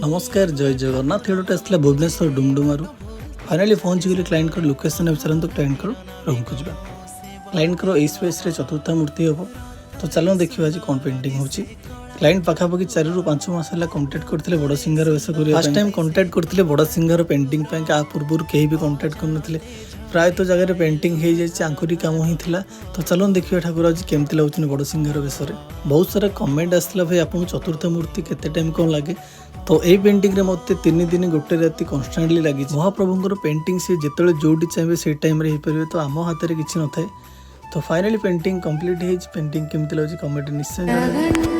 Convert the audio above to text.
नमस्कार जय जगन्नाथ गोटे आसला भुवनेश्वर डुमडुमारू फाइनाली पहुँची गली क्लाइंट को लोकेशन विचार तो क्लाइंट रूम को जा क्लाइंट ए स्पेस रे चतुर्थ मूर्ति हम तो चलो देखिए आज कौन पेंटिंग होची क्लाइंट पाखापाखि 4 ରୁ 5 मास है कंटाक्ट करते बड़ सिंगर वेश कर फर्स्ट टाइम कंटाक्ट करते बड़ सिंगर पेंटिंग आ पूर्व कहीं भी कंटाक्ट करते प्रायत जगह पेंटिंग हो जाए आंकुरी काम ही था तो चलो देखिए ठाकुर आज केमती लगुच बड़ सिंगर वेश बहुत सारा कमेंट आसला भाई आप चतुर्थ मूर्ति केते टाइम कौन लगे तो ये पेंटिंग रे मते 3 दिन गोटे राति कन्स्टांटली लगी महाप्रभुंर पेंटिंग सी जिते जोटी चाहिए से टाइम रे पारे तो आम हाथ में किसी न था तो फाइनाली पेंटिंग कंप्लीट हो पेंटिंग केमती लगे कमेंट निश्चय।